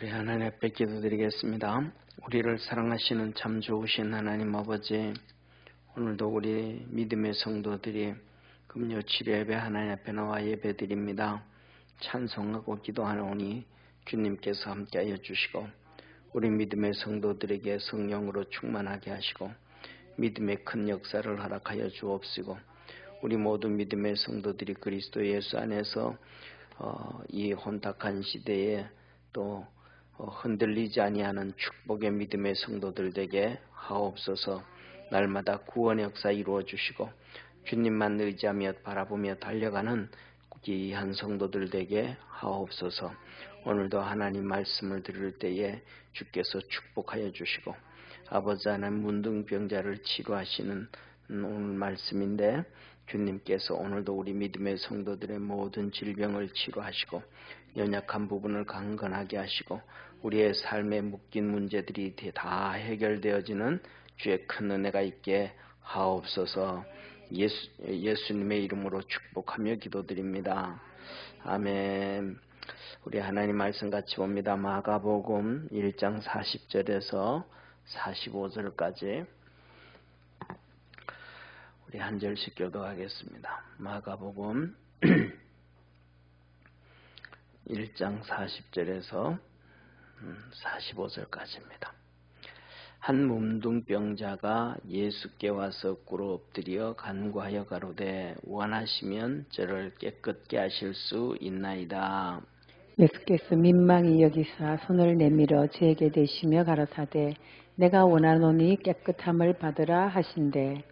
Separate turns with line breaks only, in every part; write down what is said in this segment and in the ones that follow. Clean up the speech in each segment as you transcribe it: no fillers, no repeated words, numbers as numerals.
우리 하나님 앞에 기도드리겠습니다. 우리를 사랑하시는 참 좋으신 하나님 아버지, 오늘도 우리 믿음의 성도들이 금요 치료 예배 하나님 앞에 나와 예배드립니다. 찬송하고 기도하노니 주님께서 함께하여 주시고 우리 믿음의 성도들에게 성령으로 충만하게 하시고 믿음의 큰 역사를 허락하여 주옵시고 우리 모든 믿음의 성도들이 그리스도 예수 안에서 이 혼탁한 시대에 또 흔들리지 아니하는 축복의 믿음의 성도들 되게 하옵소서. 날마다 구원의 역사 이루어 주시고 주님만 의지하며 바라보며 달려가는 귀한 성도들 되게 하옵소서. 오늘도 하나님 말씀을 들을 때에 주께서 축복하여 주시고 아버지 하나님 문둥병자를 치료하시는 오늘 말씀인데 주님께서 오늘도 우리 믿음의 성도들의 모든 질병을 치료하시고 연약한 부분을 강건하게 하시고 우리의 삶에 묶인 문제들이 다 해결되어지는 주의 큰 은혜가 있게 하옵소서. 예수님의 이름으로 축복하며 기도드립니다. 아멘. 우리 하나님 말씀 같이 봅니다. 마가복음 1장 40절에서 45절까지 우리 한 절씩 교도하겠습니다. 마가복음 1장 40절에서 45절까지입니다. 한 문둥병자가 예수께 와서 꿇어 엎드려 간구하여 가로되 원하시면 저를 깨끗게 하실 수 있나이다.
예수께서 민망히 여기사 손을 내밀어 저에게 대시며 가라사대 내가 원하노니 깨끗함을 받으라 하신대.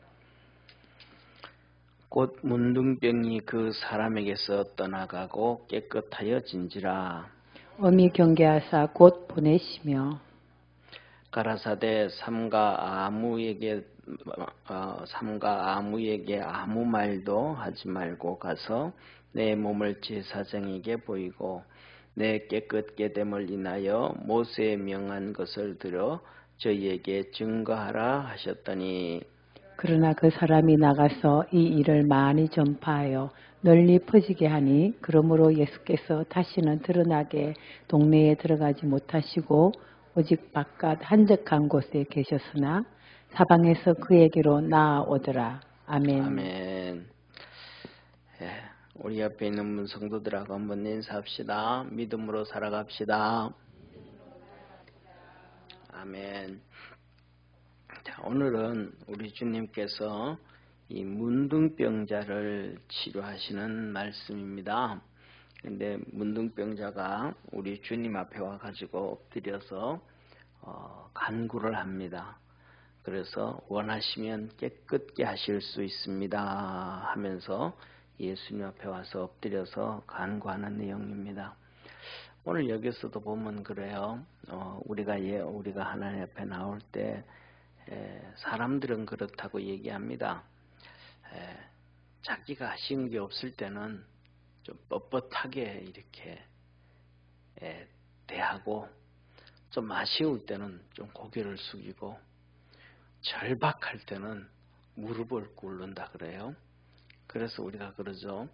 곧 문둥병이 그 사람에게서 떠나가고 깨끗하여진지라.
엄히 경계하사 곧 보내시며
가라사대 삼가 아무에게 아무 말도 하지 말고 가서 내 몸을 제사장에게 보이고 내 깨끗게 됨을 인하여 모세에 명한 것을 들어 저희에게 증거하라 하셨더니
그러나 그 사람이 나가서 이 일을 많이 전파하여 널리 퍼지게 하니 그러므로 예수께서 다시는 드러나게 동네에 들어가지 못하시고 오직 바깥 한적한 곳에 계셨으나 사방에서 그에게로 나아오더라. 아멘.
아멘. 우리 옆에 있는 성도들하고 한번 인사합시다. 믿음으로 살아갑시다. 아멘. 자, 오늘은 우리 주님께서 이 문둥병자를 치료하시는 말씀입니다. 근데 문둥병자가 우리 주님 앞에 와가지고 엎드려서 간구를 합니다. 그래서 원하시면 깨끗게 하실 수 있습니다 하면서 예수님 앞에 와서 엎드려서 간구하는 내용입니다. 오늘 여기서도 보면 그래요. 우리가 하나님 앞에 나올 때 사람들은 그렇다고 얘기합니다. 자기가 하신 게 없을 때는 좀 뻣뻣하게 이렇게 대하고 좀 아쉬울 때는 좀 고개를 숙이고 절박할 때는 무릎을 꿇는다 그래요. 그래서 우리가 그러죠.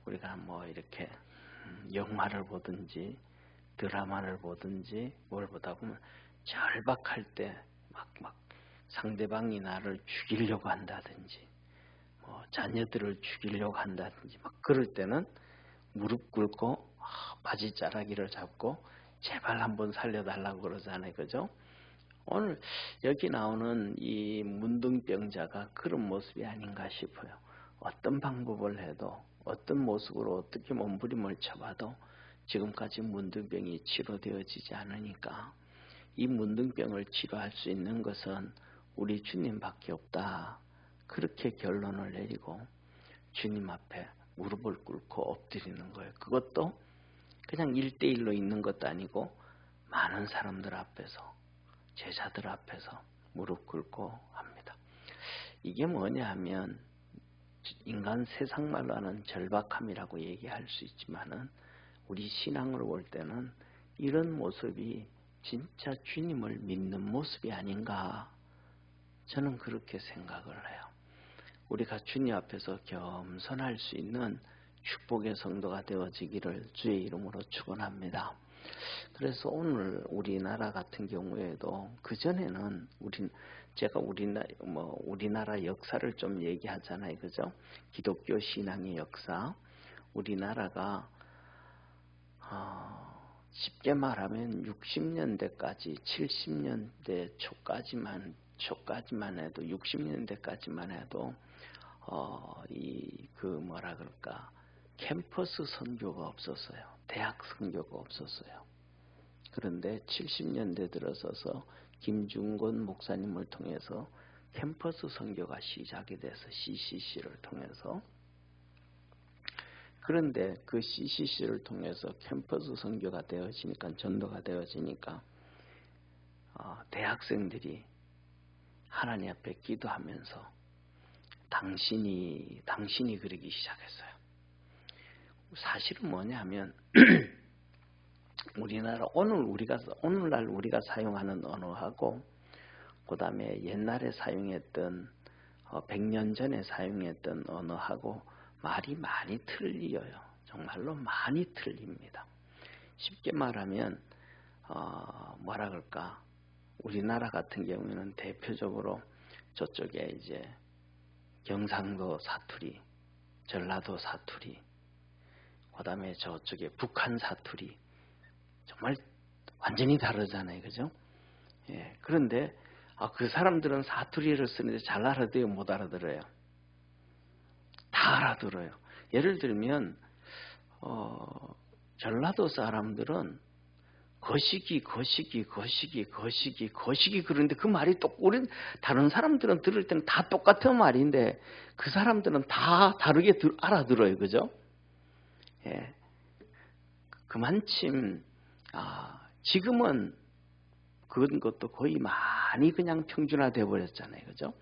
우리가 뭐 이렇게 영화를 보든지 드라마를 보든지 뭘 보다 보면 절박할 때 막 상대방이 나를 죽이려고 한다든지 뭐 자녀들을 죽이려고 한다든지 막 그럴 때는 무릎 꿇고 바지자락이를 잡고 제발 한번 살려달라고 그러잖아요. 그죠? 오늘 여기 나오는 이 문둥병자가 그런 모습이 아닌가 싶어요. 어떤 방법을 해도 어떤 모습으로 어떻게 몸부림을 쳐봐도 지금까지 문둥병이 치료되어지지 않으니까 이 문둥병을 치료할 수 있는 것은 우리 주님밖에 없다. 그렇게 결론을 내리고 주님 앞에 무릎을 꿇고 엎드리는 거예요. 그것도 그냥 1대1로 있는 것도 아니고 많은 사람들 앞에서 제자들 앞에서 무릎 꿇고 합니다. 이게 뭐냐 하면 인간 세상말로 하는 절박함이라고 얘기할 수 있지만은 우리 신앙으로 볼 때는 이런 모습이 진짜 주님을 믿는 모습이 아닌가 저는 그렇게 생각을 해요. 우리가 주님 앞에서 겸손할 수 있는 축복의 성도가 되어지기를 주의 이름으로 축원합니다. 그래서 오늘 우리나라 같은 경우에도 그 전에는 제가 우리나라 역사를 좀 얘기하잖아요, 그죠? 기독교 신앙의 역사, 우리나라가 쉽게 말하면 60년대까지 70년대 초까지만 해도 60년대까지만 해도 캠퍼스 선교가 없었어요. 대학 선교가 없었어요. 그런데 70년대 들어서서 김중건 목사님을 통해서 캠퍼스 선교가 시작이 돼서 CCC를 통해서, 그런데 그 CCC를 통해서 캠퍼스 선교가 되어지니까, 전도가 되어지니까 대학생들이 하나님 앞에 기도하면서 당신이 그러기 시작했어요. 사실은 뭐냐면 오늘날 우리가 사용하는 언어하고 그 다음에 옛날에 사용했던 100년 전에 사용했던 언어하고 말이 많이 틀려요. 정말로 많이 틀립니다. 쉽게 말하면 우리나라 같은 경우에는 대표적으로 저쪽에 이제 경상도 사투리, 전라도 사투리, 그 다음에 저쪽에 북한 사투리, 정말 완전히 다르잖아요, 그죠? 예, 그런데 그 사람들은 사투리를 쓰는데 잘 알아들어요, 못 알아들어요? 다 알아들어요. 예를 들면 전라도 사람들은 거시기 그런데 그 말이 우리 다른 사람들은 들을 때는 다 똑같은 말인데 그 사람들은 다 다르게 알아들어요, 그죠? 예, 그만큼 지금은 그런 것도 거의 많이 그냥 평준화되어 버렸잖아요, 그죠?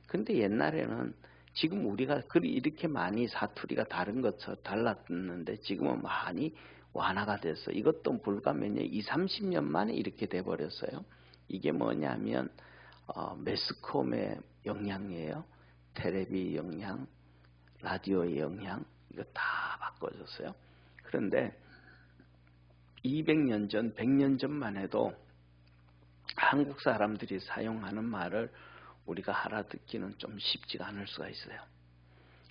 근데 옛날에는 지금 우리가 이렇게 많이 사투리가 다른 것처럼 달랐는데 지금은 많이 완화가 됐어. 이것도 불과 몇 년, 20-30년 만에 이렇게 돼 버렸어요. 이게 뭐냐면 매스컴의 영향이에요. 텔레비 영향, 라디오의 영향, 이거 다 바꿔줬어요. 그런데 200년 전, 100년 전만 해도 한국 사람들이 사용하는 말을 우리가 알아듣기는 좀 쉽지가 않을 수가 있어요.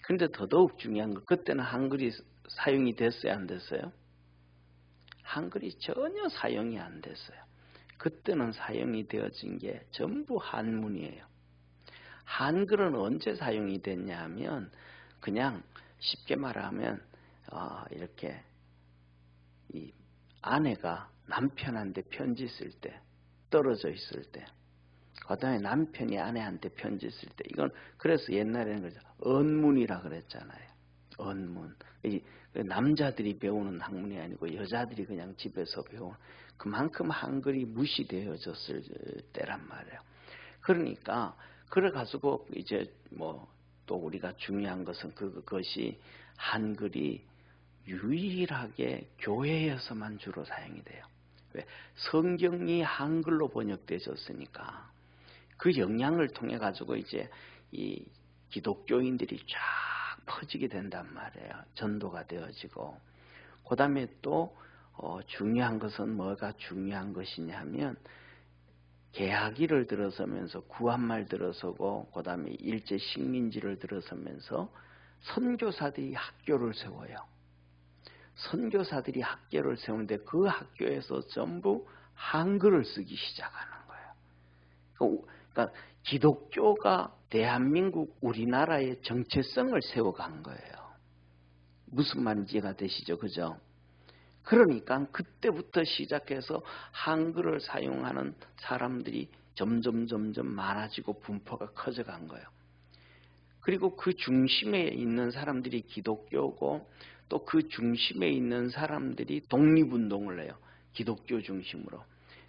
그런데 더더욱 중요한 건 그때는 한글이 사용이 됐어요, 안 됐어요? 한글이 전혀 사용이 안 됐어요. 그때는 사용이 되어진 게 전부 한문이에요. 한글은 언제 사용이 됐냐 하면 그냥 쉽게 말하면 이렇게 이 아내가 남편한테 편지 쓸 때, 떨어져 있을 때, 그 다음에 남편이 아내한테 편지 쓸 때, 이건 그래서 옛날에는 그래서 언문이라 그랬잖아요. 언문. 남자들이 배우는 학문이 아니고 여자들이 그냥 집에서 배우는, 그만큼 한글이 무시되어졌을 때란 말이에요. 그러니까 그래가지고 이제 또 우리가 중요한 것은 그것이 한글이 유일하게 교회에서만 주로 사용이 돼요. 왜? 성경이 한글로 번역되어졌으니까 그 영향을 통해 가지고 이제 이 기독교인들이 쫙 퍼지게 된단 말이에요. 전도가 되어지고, 그 다음에 또 중요한 것은 뭐가 중요한 것이냐면 개하기를 들어서면서 구한말 들어서고, 그 다음에 일제 식민지를 들어서면서 선교사들이 학교를 세워요. 선교사들이 학교를 세우는데 그 학교에서 전부 한글을 쓰기 시작하는 거예요. 그러니까 기독교가 대한민국 우리나라의 정체성을 세워간 거예요. 무슨 말인지 이해가 되시죠? 그죠? 그러니까 그때부터 시작해서 한글을 사용하는 사람들이 점점 많아지고 분포가 커져간 거예요. 그리고 그 중심에 있는 사람들이 기독교고 또 그 중심에 있는 사람들이 독립운동을 해요. 기독교 중심으로.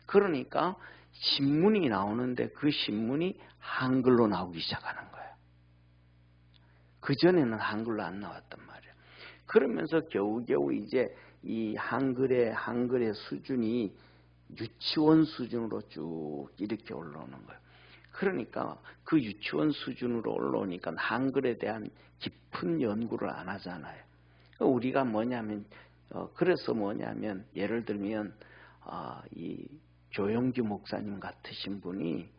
그러니까 신문이 나오는데 그 신문이 한글로 나오기 시작하는 거예요. 그전에는 한글로 안 나왔단 말이에요. 그러면서 겨우겨우 이제 이 한글의 수준이 유치원 수준으로 쭉 이렇게 올라오는 거예요. 그러니까 그 유치원 수준으로 올라오니까 한글에 대한 깊은 연구를 안 하잖아요. 우리가 뭐냐면 그래서 뭐냐면 예를 들면 이 조영규 목사님 같으신 분이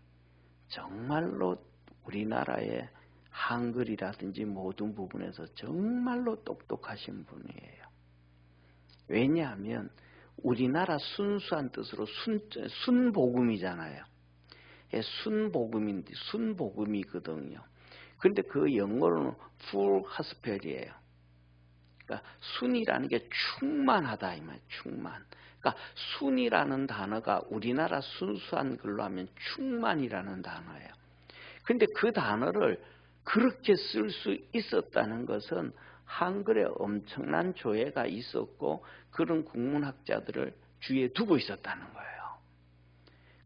정말로 우리나라의 한글이라든지 모든 부분에서 정말로 똑똑하신 분이에요. 왜냐하면 우리나라 순수한 뜻으로 순복음이잖아요. 순복음이거든요. 그런데 그 영어로는 full gospel이에요. 그러니까 순이라는 게 충만하다 이 말이에요. 충만. 그러니까 순이라는 단어가 우리나라 순수한 글로 하면 충만이라는 단어예요. 그런데 그 단어를 그렇게 쓸 수 있었다는 것은 한글에 엄청난 조예가 있었고 그런 국문학자들을 주위에 두고 있었다는 거예요.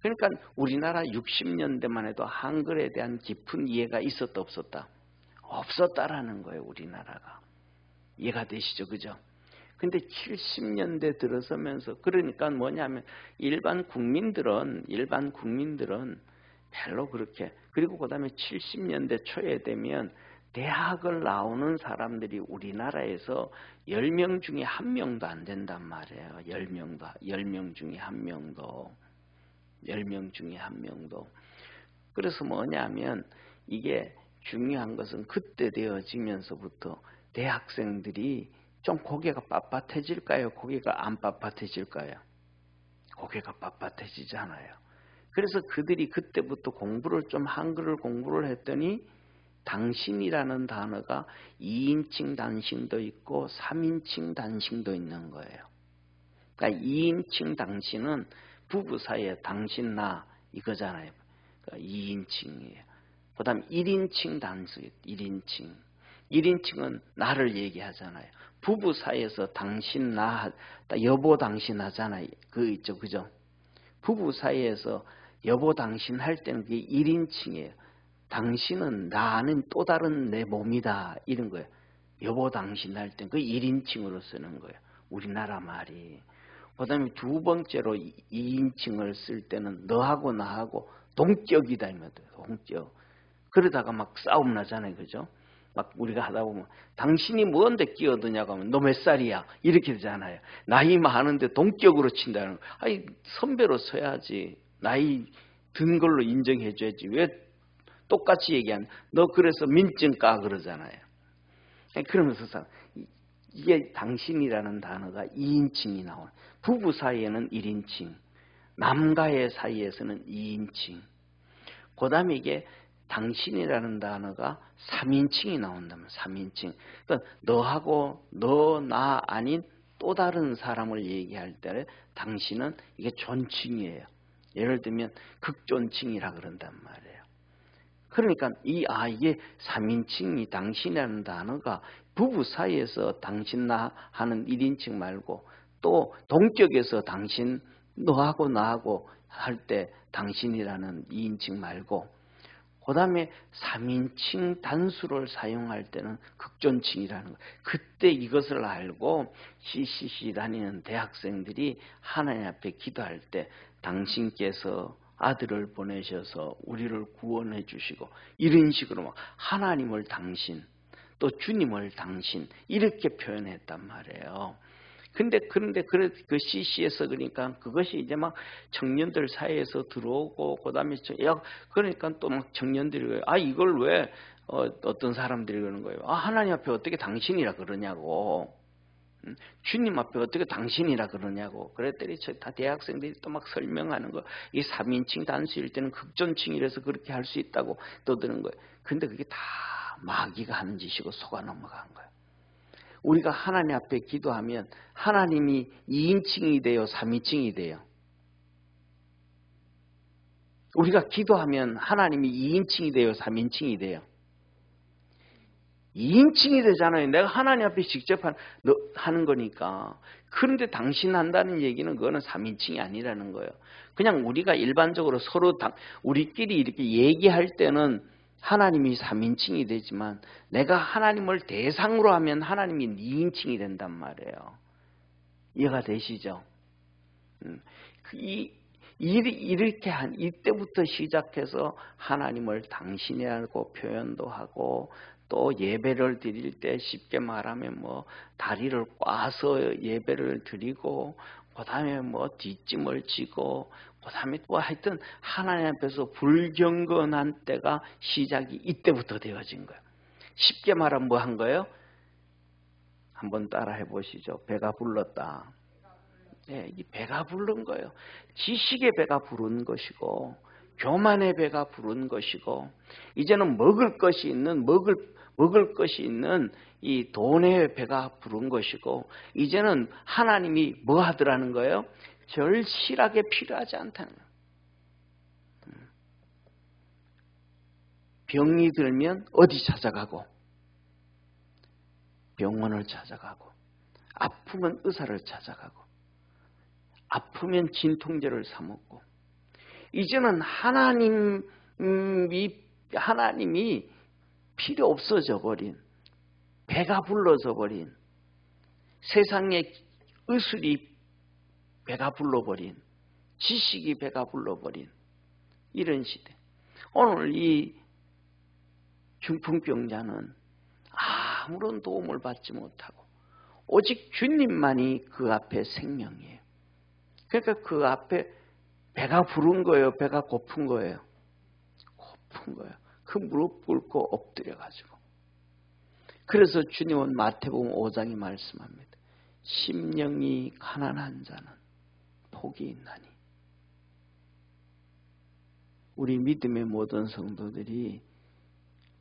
그러니까 우리나라 60년대만 해도 한글에 대한 깊은 이해가 있었다 없었다? 없었다라는 거예요. 우리나라가. 이해가 되시죠? 그죠? 근데 70년대 들어서면서 그러니까 뭐냐면 일반 국민들은 별로 그렇게 그리고 그다음에 70년대 초에 되면 대학을 나오는 사람들이 우리나라에서 10명 중에 1명도 안 된단 말이에요. 10명 중에 1명도. 10명 중에 1명도. 그래서 뭐냐면 이게 중요한 것은 그때 되어지면서부터 대학생들이 좀 고개가 빳빳해질까요? 고개가 안 빳빳해질까요? 고개가 빳빳해지잖아요. 그래서 그들이 그때부터 한글을 공부를 했더니 당신이라는 단어가 2인칭 단신도 있고 3인칭 단신도 있는 거예요. 그러니까 2인칭 당신은 부부 사이에 당신 나 이거잖아요. 그러니까 2인칭이에요. 그 다음 1인칭 단수 1인칭은 나를 얘기하잖아요. 부부 사이에서 당신 나 여보 당신 하잖아요. 그 있죠. 그죠? 부부 사이에서 여보 당신 할 때는 그게 1인칭이에요. 당신은 나는 또 다른 내 몸이다 이런 거예요. 여보 당신 할 때는 그 1인칭으로 쓰는 거예요. 우리나라 말이. 그 다음에 두 번째로 2인칭을 쓸 때는 너하고 나하고 동격이다 이 말이에요. 동격. 그러다가 막 싸움 나잖아요. 그죠? 막 우리가 하다 보면 당신이 뭔데 끼어드냐고 하면 너 몇 살이야? 이렇게 되잖아요. 나이 많은데 동격으로 친다는 거. 아니 선배로 서야지. 나이 든 걸로 인정해 줘야지. 왜 똑같이 얘기하면 너 그래서 민증 까 그러잖아요. 그러면서 이게 당신이라는 단어가 2인칭이 나와요. 부부 사이에는 1인칭, 남과의 사이에서는 2인칭. 그 다음에 이게 당신이라는 단어가 3인칭이 나온다면 3인칭. 그러니까 너하고 너, 나 아닌 또 다른 사람을 얘기할 때 당신은 이게 존칭이에요. 예를 들면 극존칭이라 그런단 말이에요. 그러니까 이게 3인칭이 당신이라는 단어가 부부 사이에서 당신 나 하는 1인칭 말고 또 동격에서 당신 너하고 나하고 할 때 당신이라는 2인칭 말고 그 다음에 3인칭 단수를 사용할 때는 극존칭이라는 거예요. 그때 이것을 알고 CCC 다니는 대학생들이 하나님 앞에 기도할 때 당신께서 아들을 보내셔서 우리를 구원해 주시고 이런 식으로 막 하나님을 당신 또 주님을 당신 이렇게 표현했단 말이에요. 그런데 그 CC에서 그러니까 그것이 이제 막 청년들 사이에서 들어오고 그다음에 그러니까 또 막 청년들이 이걸 왜 어떤 사람들이 그러는 거예요. 하나님 앞에 어떻게 당신이라 그러냐고. 주님 앞에 어떻게 당신이라 그러냐고. 그랬더니 다 대학생들이 또 막 설명하는 거. 이 3인칭 단수일 때는 극존칭이라서 그렇게 할 수 있다고 떠드는 거예요. 근데 그게 다 마귀가 하는 짓이고 속아 넘어간 거예요. 우리가 하나님 앞에 기도하면 하나님이 2인칭이 돼요? 3인칭이 돼요? 우리가 기도하면 하나님이 2인칭이 돼요? 3인칭이 돼요? 2인칭이 되잖아요. 내가 하나님 앞에 직접 하는 거니까. 그런데 당신 한다는 얘기는 그거는 3인칭이 아니라는 거예요. 그냥 우리가 일반적으로 서로 우리끼리 이렇게 얘기할 때는 하나님이 3인칭이 되지만 내가 하나님을 대상으로 하면 하나님이 2인칭이 된단 말이에요. 이해가 되시죠? 이렇게 이때부터 시작해서 하나님을 당신이라고 표현도 하고 또 예배를 드릴 때 쉽게 말하면 뭐 다리를 꽈서 예배를 드리고 그 다음에 뭐 뒷짐을 지고 그 다음에 뭐 하여튼 하나님 앞에서 불경건한 때가 시작이 이때부터 되어진 거예요. 쉽게 말하면 뭐 한 거예요? 한번 따라 해보시죠. 배가 불렀다. 네, 이 배가 부른 거예요. 지식의 배가 부른 것이고 교만의 배가 부른 것이고 이제는 먹을 것이 있는 이 돈의 배가 부른 것이고 이제는 하나님이 뭐 하더라는 거예요? 절실하게 필요하지 않다는 거예요. 병이 들면 어디 찾아가고 병원을 찾아가고 아프면 의사를 찾아가고 아프면 진통제를 사 먹고 이제는 하나님이 필요 없어져 버린 배가 불러져 버린 세상의 의술이 배가 불러버린 지식이 배가 불러버린 이런 시대. 오늘 이 중풍병자는 아무런 도움을 받지 못하고 오직 주님만이 그 앞에 생명이에요. 그러니까 그 앞에 배가 부른 거예요. 배가 고픈 거예요. 고픈 거예요. 그 무릎 꿇고 엎드려가지고. 그래서 주님은 마태복음 5장이 말씀합니다. 심령이 가난한 자는 복이 있나니. 우리 믿음의 모든 성도들이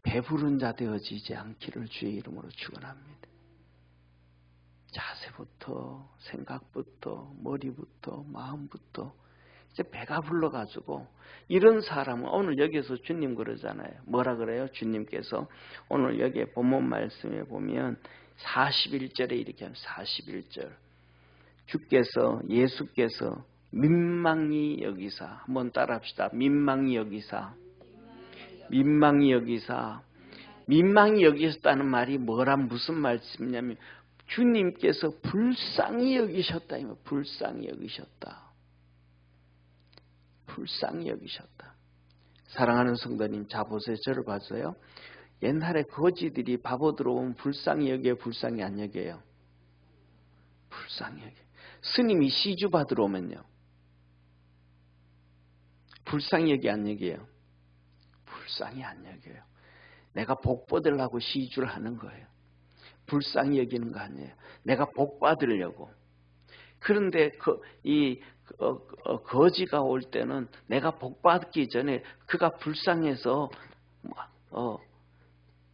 배부른 자 되어지지 않기를 주의 이름으로 축원합니다. 자세부터 생각부터 머리부터 마음부터 이제 배가 불러가지고 이런 사람은 오늘 여기서 주님 그러잖아요. 뭐라 그래요? 주님께서 오늘 여기 본문 말씀에 보면 41절에 이렇게 하면 41절 예수께서 민망히 여기사 한번 따라합시다. 민망히 여기사 민망히 여기셨다는 말이 무슨 말씀이냐면 주님께서 불쌍히 여기셨다. 불쌍히 여기셨다. 불쌍히 여기셨다. 사랑하는 성도님, 자 보세요. 저를 봤어요. 옛날에 거지들이 바보 들어오면 불쌍히 여겨요? 불쌍히 안 여겨요? 불쌍히 여겨요. 스님이 시주 받으러 오면요. 불쌍히 여기 안 여겨요? 불쌍히 안 여겨요. 내가 복 받으려고 시주를 하는 거예요. 불쌍히 여기는 거 아니에요. 내가 복 받으려고. 그런데 거지가 올 때는 내가 복 받기 전에 그가 불쌍해서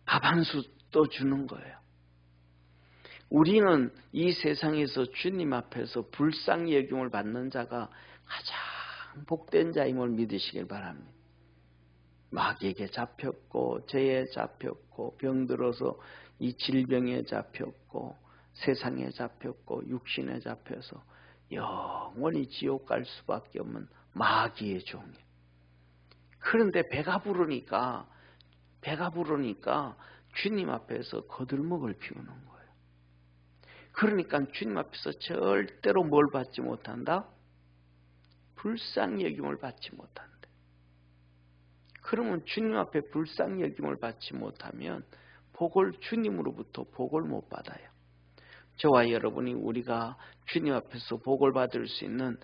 밥 한 수 또 주는 거예요. 우리는 이 세상에서 주님 앞에서 불쌍히 여김을 받는 자가 가장 복된 자임을 믿으시길 바랍니다. 마귀에게 잡혔고 죄에 잡혔고 병들어서 이 질병에 잡혔고 세상에 잡혔고 육신에 잡혀서 영원히 지옥 갈 수밖에 없는 마귀의 종이에요. 그런데 배가 부르니까 주님 앞에서 거들먹을 피우는 거예요. 그러니까 주님 앞에서 절대로 뭘 받지 못한다? 불쌍히 여김을 받지 못한다. 그러면 주님 앞에 불쌍히 여김을 받지 못하면 주님으로부터 복을 못 받아요. 저와 여러분이 우리가 주님 앞에서 복을 받을 수 있는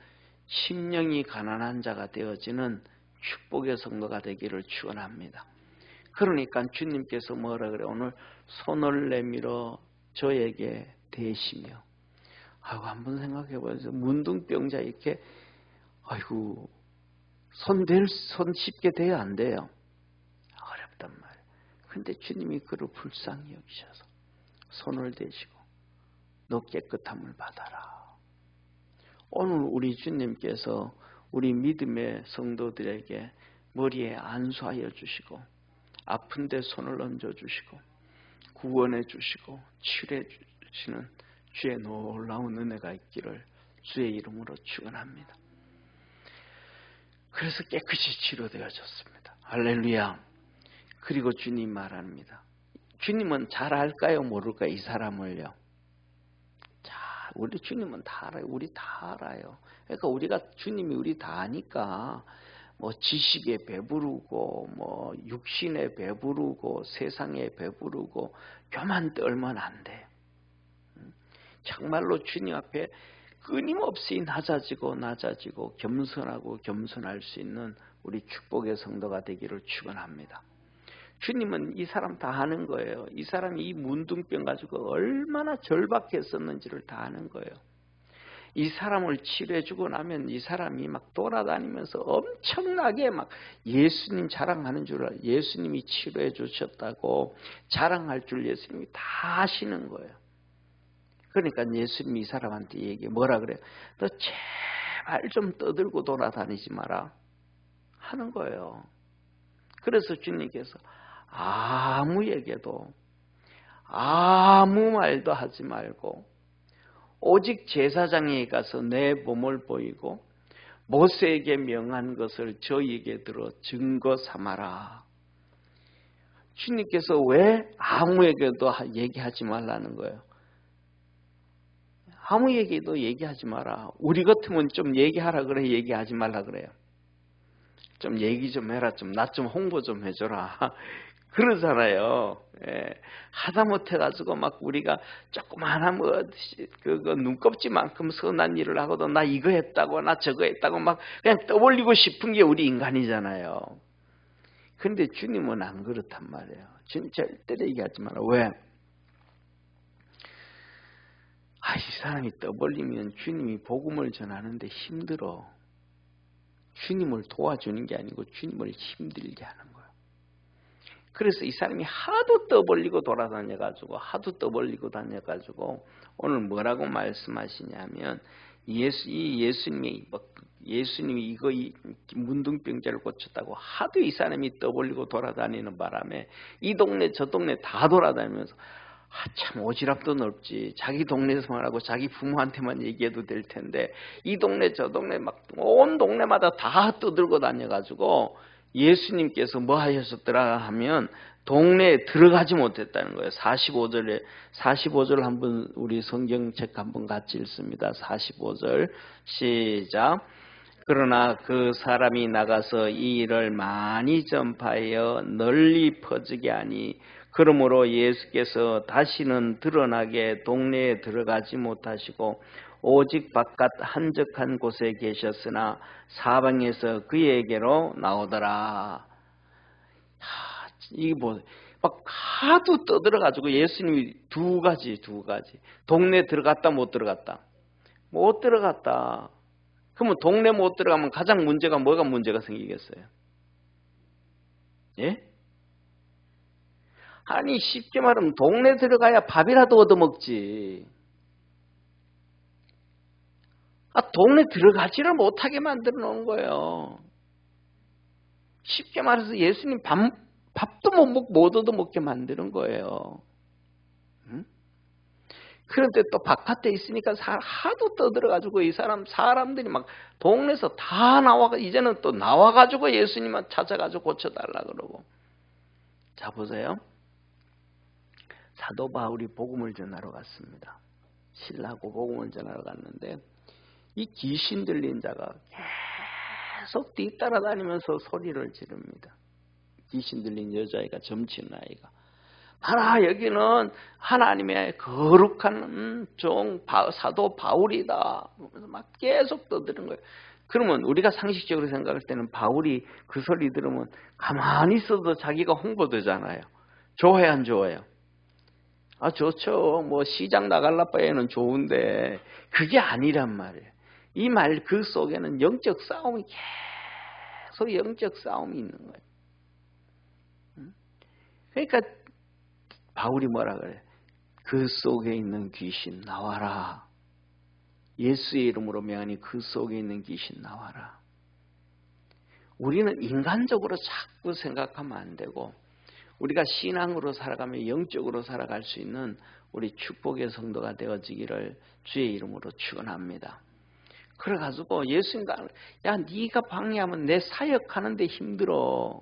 심령이 가난한 자가 되어지는 축복의 성도가 되기를 축원합니다. 그러니까 주님께서 뭐라 그래? 오늘 손을 내밀어 저에게 대시며. 한번 생각해 보세요. 문둥병자 이렇게 손 쉽게 돼야 안 돼요. 어렵단 말이에요. 근데 주님이 그를 불쌍히 여기셔서 손을 대시고 너 깨끗함을 받아라. 오늘 우리 주님께서 우리 믿음의 성도들에게 머리에 안수하여 주시고 아픈 데 손을 얹어 주시고 구원해 주시고 치료해 주시는 주의 놀라운 은혜가 있기를 주의 이름으로 축원합니다. 그래서 깨끗이 치료되어졌습니다. 할렐루야. 그리고 주님 말합니다. 주님은 잘 알까요? 모를까요? 이 사람을요. 우리 주님은 다 알아요. 우리 다 알아요. 그러니까 주님이 우리 다 아니까 뭐 지식에 배부르고 뭐 육신에 배부르고 세상에 배부르고 교만 떨면 안 돼. 정말로 주님 앞에 끊임없이 낮아지고 겸손하고 겸손할 수 있는 우리 축복의 성도가 되기를 축원합니다. 주님은 이 사람 다 아는 거예요. 이 사람이 이 문둥병 가지고 얼마나 절박했었는지를 다 아는 거예요. 이 사람을 치료해주고 나면 이 사람이 막 돌아다니면서 엄청나게 막 예수님 자랑하는 줄 알아요. 예수님이 치료해 주셨다고 자랑할 줄 예수님이 다 아시는 거예요. 그러니까 예수님이 이 사람한테 얘기해 뭐라 그래요? 너 제발 좀 떠들고 돌아다니지 마라 하는 거예요. 그래서 주님께서 아무에게도 아무 말도 하지 말고 오직 제사장에 가서 내 몸을 보이고 모세에게 명한 것을 저희에게 들어 증거 삼아라. 주님께서 왜 아무에게도 얘기하지 말라는 거예요? 아무에게도 얘기하지 마라. 우리 같으면 좀 얘기하라 그래, 얘기하지 말라 그래요. 좀 얘기 좀 해라, 좀 나 좀 홍보 좀 해줘라. 그러잖아요. 예. 하다못해 가지고 막 우리가 조그마한 뭐 그거 눈껍질만큼 선한 일을 하고도 나 이거 했다고 나 저거 했다고 막 그냥 떠올리고 싶은 게 우리 인간이잖아요. 그런데 주님은 안 그렇단 말이에요. 주님 절대로 얘기하지 마라. 왜? 이 사람이 떠벌리면 주님이 복음을 전하는데 힘들어. 주님을 도와주는 게 아니고 주님을 힘들게 하는 거예요. 그래서 이 사람이 하도 떠벌리고 돌아다녀가지고 오늘 뭐라고 말씀하시냐면 예수님이 이거 문둥병자를 고쳤다고 하도 이 사람이 떠벌리고 돌아다니는 바람에 이 동네 저 동네 다 돌아다니면서 참 오지랖도 넓지. 자기 동네에서만 하고 자기 부모한테만 얘기해도 될 텐데 이 동네 저 동네 막 온 동네마다 다 떠들고 다녀가지고 예수님께서 뭐 하셨더라 하면 동네에 들어가지 못했다는 거예요. 45절 한번 우리 성경책 한번 같이 읽습니다. 45절 시작. 그러나 그 사람이 나가서 이 일을 많이 전파하여 널리 퍼지게 하니 그러므로 예수께서 다시는 드러나게 동네에 들어가지 못하시고 오직 바깥 한적한 곳에 계셨으나 사방에서 그에게로 나오더라. 이게 뭐 막 하도 떠들어가지고 예수님이 두 가지 동네 들어갔다 못 들어갔다. 그러면 동네 못 들어가면 가장 뭐가 문제가 생기겠어요? 예? 아니 쉽게 말하면 동네 들어가야 밥이라도 얻어먹지. 동네 들어가지를 못하게 만들어 놓은 거예요. 쉽게 말해서 예수님 밥도 못 얻어먹게 만드는 거예요. 응? 그런데 또 바깥에 있으니까 하도 떠들어가지고 이 사람들이 막 동네에서 다 이제는 또 나와가지고 예수님만 찾아가지고 고쳐달라 그러고. 자 보세요. 사도 바울이 복음을 전하러 갔습니다. 신라고 복음을 전하러 갔는데 이 귀신 들린 자가 계속 뒤따라다니면서 소리를 지릅니다. 귀신 들린 여자아이가 점치는 아이가. 하나 여기는 하나님의 거룩한 종 사도 바울이다. 그러면서 막 계속 떠드는 거예요. 그러면 우리가 상식적으로 생각할 때는 바울이 그 소리 들으면 가만히 있어도 자기가 홍보되잖아요. 좋아요 안 좋아요? 좋죠. 뭐 시장 나갈라 바에는 좋은데 그게 아니란 말이에요. 이 말 그 속에는 영적 싸움이 계속 영적 싸움이 있는 거예요. 그러니까 바울이 뭐라 그래? 그 속에 있는 귀신 나와라. 예수의 이름으로 명하니 그 속에 있는 귀신 나와라. 우리는 인간적으로 자꾸 생각하면 안 되고 우리가 신앙으로 살아가며 영적으로 살아갈 수 있는 우리 축복의 성도가 되어지기를 주의 이름으로 축원합니다. 그래가지고 예수님도 네가 방해하면 내 사역하는데 힘들어.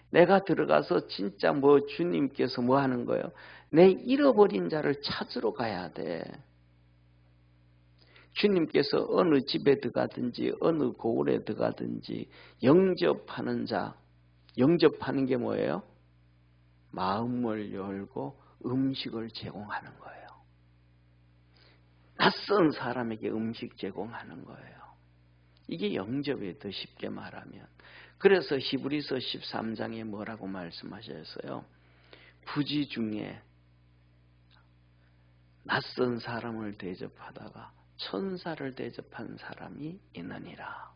내가 들어가서 진짜 주님께서 뭐 하는 거예요? 내 잃어버린 자를 찾으러 가야 돼. 주님께서 어느 집에 들어가든지 어느 고을에 들어가든지 영접하는 자, 영접하는 게 뭐예요? 마음을 열고 음식을 제공하는 거예요. 낯선 사람에게 음식 제공하는 거예요. 이게 영접이에요. 더 쉽게 말하면. 그래서 히브리서 13장에 뭐라고 말씀하셨어요? 부지 중에 낯선 사람을 대접하다가 천사를 대접한 사람이 있느니라.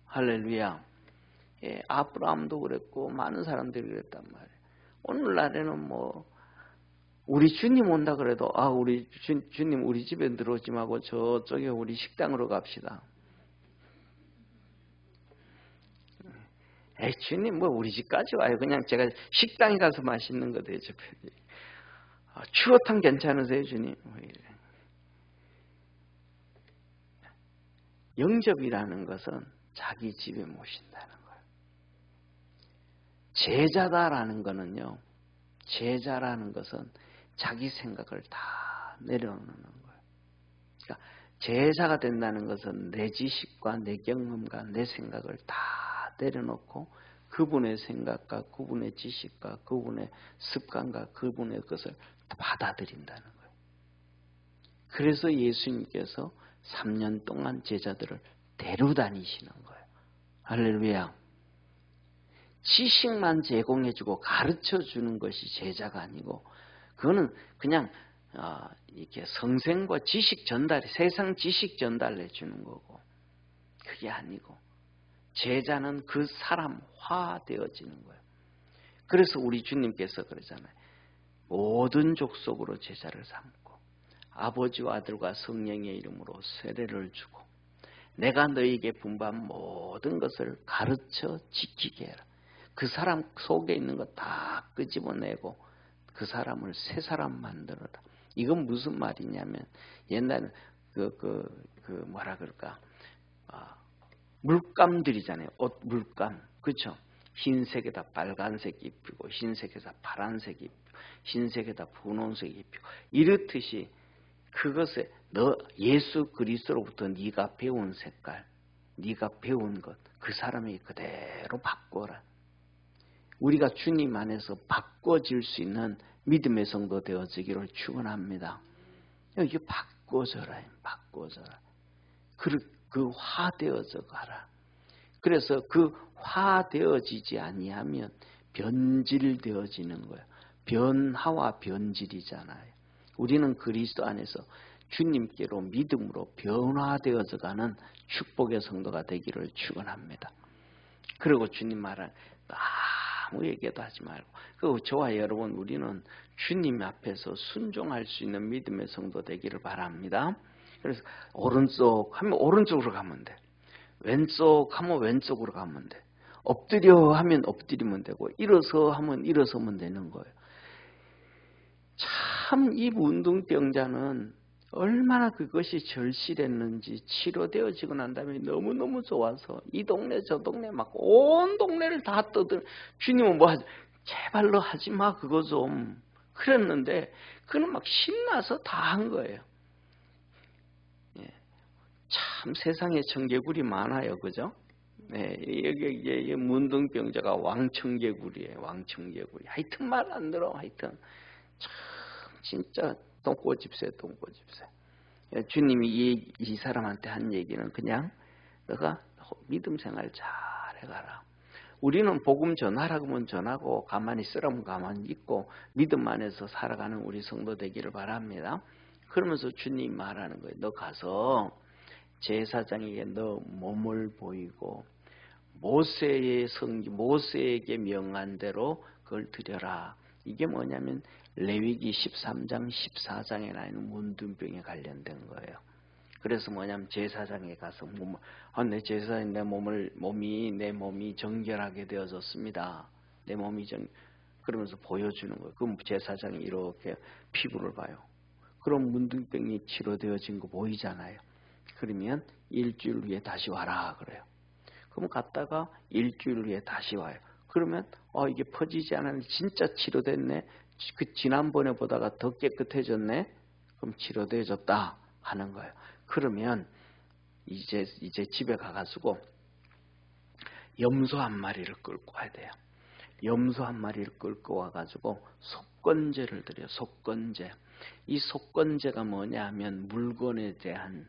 할렐루야. 예, 아브라함도 그랬고 많은 사람들이 그랬단 말이에요. 오늘날에는 뭐 우리 주님 온다 그래도 우리 주님 우리 집에 들어오지 말고 저쪽에 우리 식당으로 갑시다. 주님 뭐 우리 집까지 와요. 그냥 제가 식당에 가서 맛있는 거 대접해요. 추어탕 괜찮으세요 주님? 영접이라는 것은 자기 집에 모신다는 거예요. 제자다라는 거는요. 제자라는 것은 자기 생각을 다 내려놓는 거예요. 그러니까 제자가 된다는 것은 내 지식과 내 경험과 내 생각을 다 내려놓고 그분의 생각과 그분의 지식과 그분의 습관과 그분의 것을 받아들인다는 거예요. 그래서 예수님께서 3년 동안 제자들을 데려다니시는 거예요. 할렐루야. 지식만 제공해주고 가르쳐주는 것이 제자가 아니고 그거는 그냥 이렇게 성생과 지식 전달, 세상 지식 전달해 주는 거고 그게 아니고 제자는 그 사람화되어지는 거예요. 그래서 우리 주님께서 그러잖아요. 모든 족속으로 제자를 삼고 아버지와 아들과 성령의 이름으로 세례를 주고 내가 너희에게 분부한 모든 것을 가르쳐 지키게 해라. 그 사람 속에 있는 거 다 끄집어내고 그 사람을 새 사람 만들어라. 이건 무슨 말이냐면 옛날에 뭐라 그럴까 물감들이잖아요. 옷 물감, 그렇죠? 흰색에다 빨간색 입히고 흰색에다 파란색 입히고 흰색에다 분홍색 입히고 이렇듯이 그것에 너 예수 그리스도로부터 네가 배운 색깔, 네가 배운 것 그 사람이 그대로 바꿔라. 우리가 주님 안에서 바꿔질 수 있는 믿음의 성도 되어지기를 축원합니다. 이게 바꿔져라. 그 화되어져 가라. 그래서 그 화되어지지 아니하면 변질되어지는 거예요. 변화와 변질이잖아요. 우리는 그리스도 안에서 주님께로 믿음으로 변화되어져 가는 축복의 성도가 되기를 축원합니다. 그리고 주님 말은 아무 얘기도 하지 말고 저와 여러분 우리는 주님 앞에서 순종할 수 있는 믿음의 성도 되기를 바랍니다. 그래서 오른쪽 하면 오른쪽으로 가면 돼. 왼쪽 하면 왼쪽으로 가면 돼. 엎드려 하면 엎드리면 되고 일어서 하면 일어서면 되는 거예요. 참 이 운동병자는 얼마나 그것이 절실했는지 치료되어지고 난 다음에 너무너무 좋아서 이 동네 저 동네 막 온 동네를 다 떠들 주님은 뭐 제발로 하지 마 그거 좀 그랬는데 그는 막 신나서 다 한 거예요. 예. 참 세상에 청개구리 많아요, 그죠? 네, 여기 문둥병자가 왕청개구리예요, 왕청개구리. 하여튼 말 안 들어, 하여튼 참 진짜 똥꼬집새. 주님이 이 사람한테 한 얘기는 그냥 너가 믿음 생활 잘 해가라. 우리는 복음 전하라고 하면 전하고 가만히 쓰라면 가만히 있고 믿음 안에서 살아가는 우리 성도 되기를 바랍니다. 그러면서 주님 말하는 거예요. 너 가서 제사장에게 너 몸을 보이고 모세에게 명한 대로 그걸 드려라. 이게 뭐냐면 레위기 13장 14장에 나있는 문둥병에 관련된 거예요. 그래서 뭐냐면 제사장에 가서 내 제사장 내 몸이 정결하게 되어졌습니다. 내 몸이 그러면서 보여주는 거예요. 그럼 제사장이 이렇게 피부를 봐요. 그럼 문둥병이 치료되어진 거 보이잖아요. 그러면 일주일 후에 다시 와라 그래요. 그럼 갔다가 일주일 후에 다시 와요. 그러면 이게 퍼지지 않았는데 진짜 치료됐네. 그 지난번에 보다가 더 깨끗해졌네. 그럼 치료되어졌다 하는 거예요. 그러면 이제 집에 가가지고 염소 한 마리를 끌고 와야 돼요. 염소 한 마리를 끌고 와가지고 속건제를 드려요. 속건제. 이 속건제가 뭐냐 하면 물건에 대한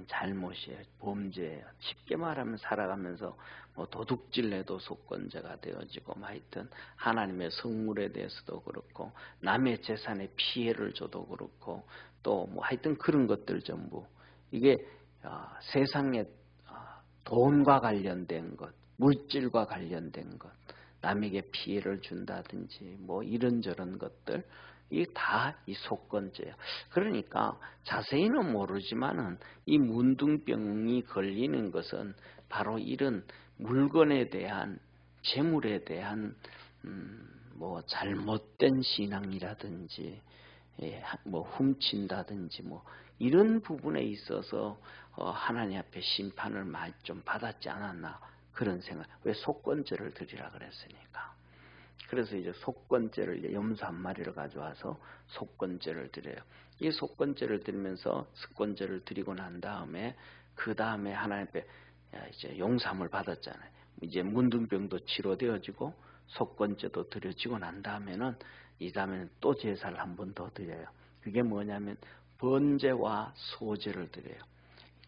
잘못이에요. 범죄예요. 쉽게 말하면 살아가면서 뭐 도둑질해도 속건제가 되어지고, 하여튼 하나님의 성물에 대해서도 그렇고, 남의 재산에 피해를 줘도 그렇고, 또 뭐 하여튼 그런 것들 전부 이게 세상에 돈과 관련된 것, 물질과 관련된 것, 남에게 피해를 준다든지 뭐 이런저런 것들, 이 다 이 속건제예요. 그러니까 자세히는 모르지만은 이 문둥병이 걸리는 것은 바로 이런 물건에 대한, 재물에 대한 뭐 잘못된 신앙이라든지, 뭐 훔친다든지 뭐 이런 부분에 있어서 하나님 앞에 심판을 많이 좀 받았지 않았나, 그런 생각. 왜 속건제를 드리라 그랬으니까. 그래서 이제 속건제를, 염소 한 마리를 가져와서 속건제를 드려요. 이 속건제를 드리면서 습건제를 드리고 난 다음에, 그 다음에 하나님 앞에 이제 용서함을 받았잖아요. 이제 문둥병도 치료되어지고 속건제도 드려지고 난 다음에는, 이 다음에는 또 제사를 한 번 더 드려요. 그게 뭐냐면 번제와 소제를 드려요.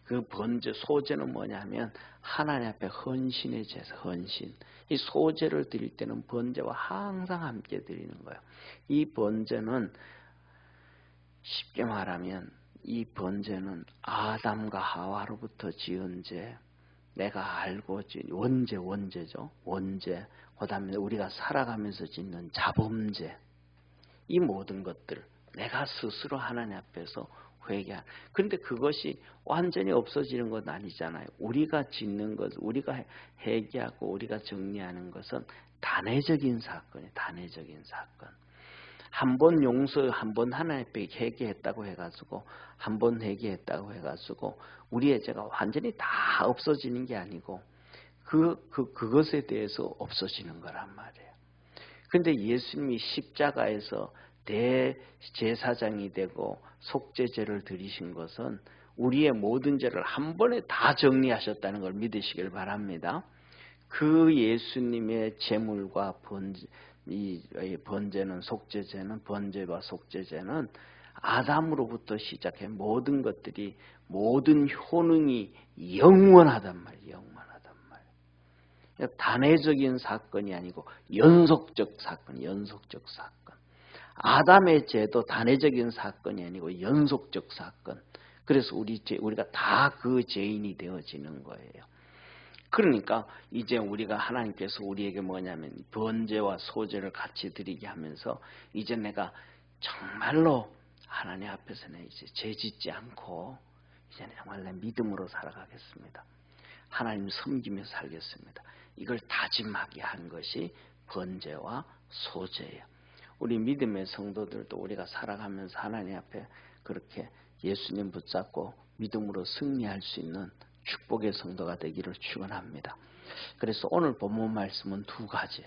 그 번제, 소제는 뭐냐면 하나님 앞에 헌신의 제사, 헌신. 이 소제를 드릴 때는 번제와 항상 함께 드리는 거예요. 이 번제는 쉽게 말하면, 이 번제는 아담과 하와로부터 지은 죄, 내가 알고 원죄죠. 원죄. 그 다음에 우리가 살아가면서 짓는 자범죄, 이 모든 것들 내가 스스로 하나님 앞에서 회개한. 그런데 그것이 완전히 없어지는 건 아니잖아요. 우리가 짓는 것, 우리가 회개하고 우리가 정리하는 것은 단회적인 사건이에요. 단회적인 사건. 한 번 용서, 한 번 하나님 앞에 회개했다고 해가지고, 한 번 회개했다고 해가지고 우리의 죄가 완전히 다 없어지는 게 아니고, 그것에 대해서 없어지는 거란 말이에요. 그런데 예수님이 십자가에서 대제사장이 되고 속죄제를 드리신 것은 우리의 모든 죄를 한 번에 다 정리하셨다는 걸 믿으시길 바랍니다. 그 예수님의 제물과 이 번제는, 속죄제는, 번제와 속죄제는 아담으로부터 시작해 모든 것들이, 모든 효능이 영원하단 말이에요. 영원하단 말이에요. 단회적인 사건이 아니고 연속적 사건, 연속적 사건. 아담의 죄도 단회적인 사건이 아니고 연속적 사건. 그래서 우리가 다 그 죄인이 되어지는 거예요. 그러니까 이제 우리가, 하나님께서 우리에게 뭐냐면 번제와 소제를 같이 드리게 하면서, 이제 내가 정말로 하나님 앞에서는 이제 죄 짓지 않고 이제는 정말 내 믿음으로 살아가겠습니다. 하나님 섬기며 살겠습니다. 이걸 다짐하게 한 것이 번제와 소제예요. 우리 믿음의 성도들도 우리가 살아가면서 하나님 앞에 그렇게 예수님 붙잡고 믿음으로 승리할 수 있는 축복의 성도가 되기를 축원합니다. 그래서 오늘 본문 말씀은 두 가지.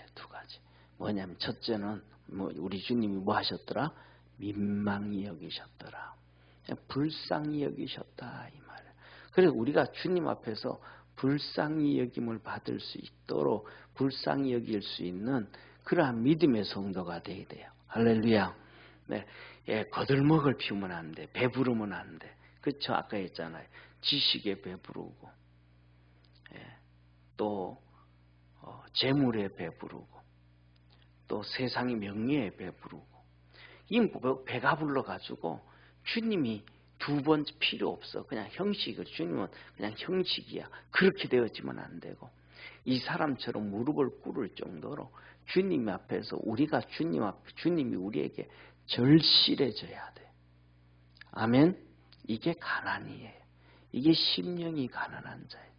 뭐냐면 첫째는 우리 주님이 뭐 하셨더라? 민망히 여기셨더라. 불쌍히 여기셨다, 이 말이에요. 그래서 우리가 주님 앞에서 불쌍히 여김을 받을 수 있도록, 불쌍히 여길 수 있는 그러한 믿음의 성도가 되어야 돼요. 할렐루야. 네, 거들먹을 피우면 안 돼. 배부르면 안 돼. 그렇죠? 아까 했잖아요. 지식에 배부르고, 또 재물에 배부르고, 또 세상의 명예에 배부르고. 이 배가 불러가지고 주님이 두 번째 필요 없어. 그냥 형식을, 주님은 그냥 형식이야. 그렇게 되어지면 안 되고, 이 사람처럼 무릎을 꿇을 정도로 주님 앞에서 우리가 주님이 우리에게 절실해져야 돼. 아멘. 이게 가난이에요. 이게 심령이 가난한 자예요.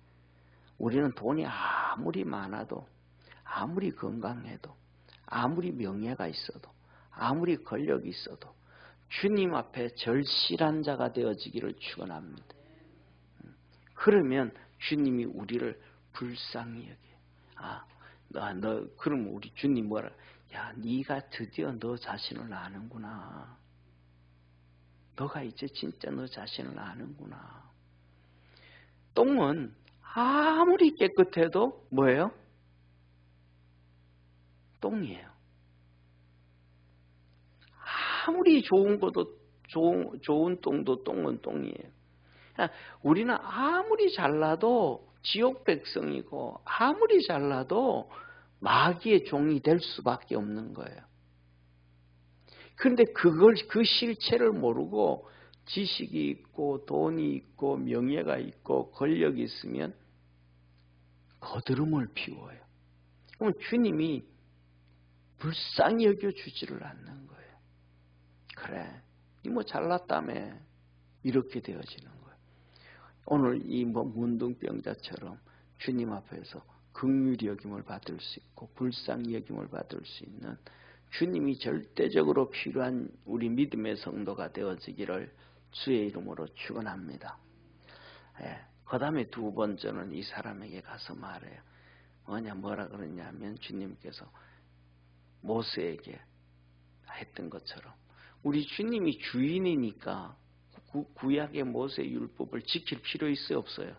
우리는 돈이 아무리 많아도, 아무리 건강해도, 아무리 명예가 있어도, 아무리 권력이 있어도 주님 앞에 절실한 자가 되어지기를 축원합니다. 그러면 주님이 우리를 불쌍히 여겨. 그럼 우리 주님 뭐라? 야, 네가 드디어 너 자신을 아는구나. 너가 이제 진짜 너 자신을 아는구나. 똥은 아무리 깨끗해도 뭐예요? 똥이에요. 아무리 좋은 것도 좋은 똥도 똥은 똥이에요. 우리는 아무리 잘나도 지옥 백성이고 아무리 잘나도 마귀의 종이 될 수밖에 없는 거예요. 그런데 그 실체를 모르고 지식이 있고 돈이 있고 명예가 있고 권력이 있으면 거드름을 피워요. 그럼 주님이 불쌍히 여겨주지를 않는 거예요. 그래, 니 뭐 잘났다며. 이렇게 되어지는 거예요. 오늘 이 문둥병자처럼 주님 앞에서 긍휼히 여김을 받을 수 있고 불쌍히 여김을 받을 수 있는 주님이 절대적으로 필요한 우리 믿음의 성도가 되어지기를 주의 이름으로 축원합니다. 그 다음에 두 번째는 이 사람에게 가서 말해요. 뭐라 그러냐면 주님께서 모세에게 했던 것처럼 우리 주님이 주인이니까 구약의 모세 율법을 지킬 필요 있어요, 없어요?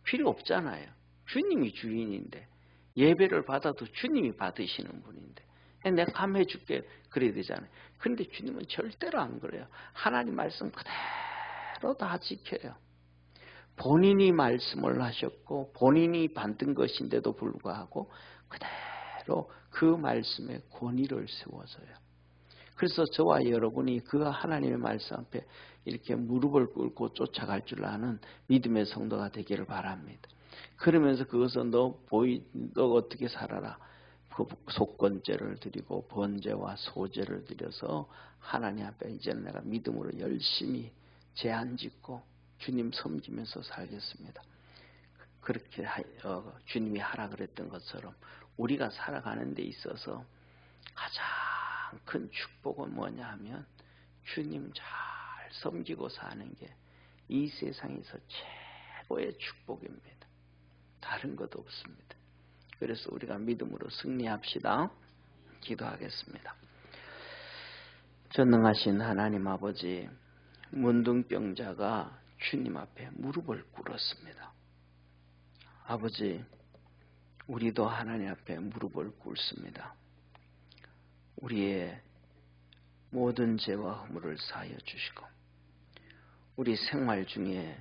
필요 없잖아요. 주님이 주인인데 예배를 받아도 주님이 받으시는 분인데 내가 감해줄게 그래야 되잖아요. 그런데 주님은 절대로 안 그래요. 하나님 말씀 그대로 다 지켜요. 본인이 말씀을 하셨고 본인이 받은 것인데도 불구하고 그대로 그 말씀에 권위를 세워줘요. 그래서 저와 여러분이 그 하나님의 말씀 앞에 이렇게 무릎을 꿇고 쫓아갈 줄 아는 믿음의 성도가 되기를 바랍니다. 그러면서 그것은 너 어떻게 살아라. 그 속건제를 드리고 번제와 소제를 드려서 하나님 앞에 이제는 내가 믿음으로 열심히 제한 짓고 주님 섬기면서 살겠습니다. 그렇게 주님이 하라 그랬던 것처럼 우리가 살아가는 데 있어서 가장 큰 축복은 뭐냐 하면 주님 잘 섬기고 사는 게 이 세상에서 최고의 축복입니다. 다른 것도 없습니다. 그래서 우리가 믿음으로 승리합시다. 기도하겠습니다. 전능하신 하나님 아버지, 문둥병자가 주님 앞에 무릎을 꿇었습니다. 아버지, 우리도 하나님 앞에 무릎을 꿇습니다. 우리의 모든 죄와 허물을 사하여 주시고 우리 생활 중에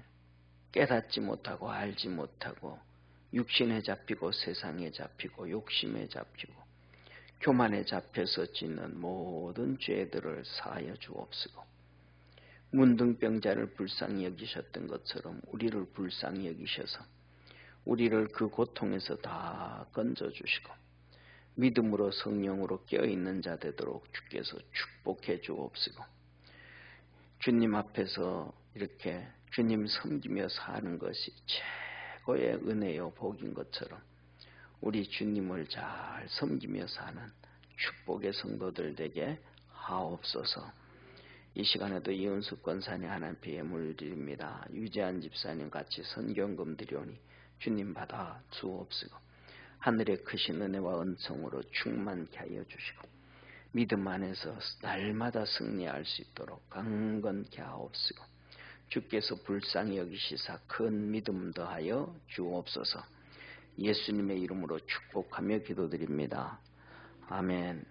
깨닫지 못하고 알지 못하고 육신에 잡히고 세상에 잡히고 욕심에 잡히고 교만에 잡혀서 짓는 모든 죄들을 사하여 주옵시고 문둥병자를 불쌍히 여기셨던 것처럼 우리를 불쌍히 여기셔서 우리를 그 고통에서 다 건져주시고 믿음으로 성령으로 깨어있는 자 되도록 주께서 축복해 주옵시고 주님 앞에서 이렇게 주님 섬기며 사는 것이 최고의 은혜요 복인 것처럼 우리 주님을 잘 섬기며 사는 축복의 성도들 되게 하옵소서. 이 시간에도 이은숙 권사님 하나님께 예물을 드립니다. 유재한 집사님 같이 선경금 드리오니 주님 받아 주옵시고 하늘의 크신 은혜와 은총으로 충만케 하여 주시고 믿음 안에서 날마다 승리할 수 있도록 강건케 하옵시고 주께서 불쌍히 여기시사 큰 믿음 더하여 주옵소서. 예수님의 이름으로 축복하며 기도드립니다. 아멘.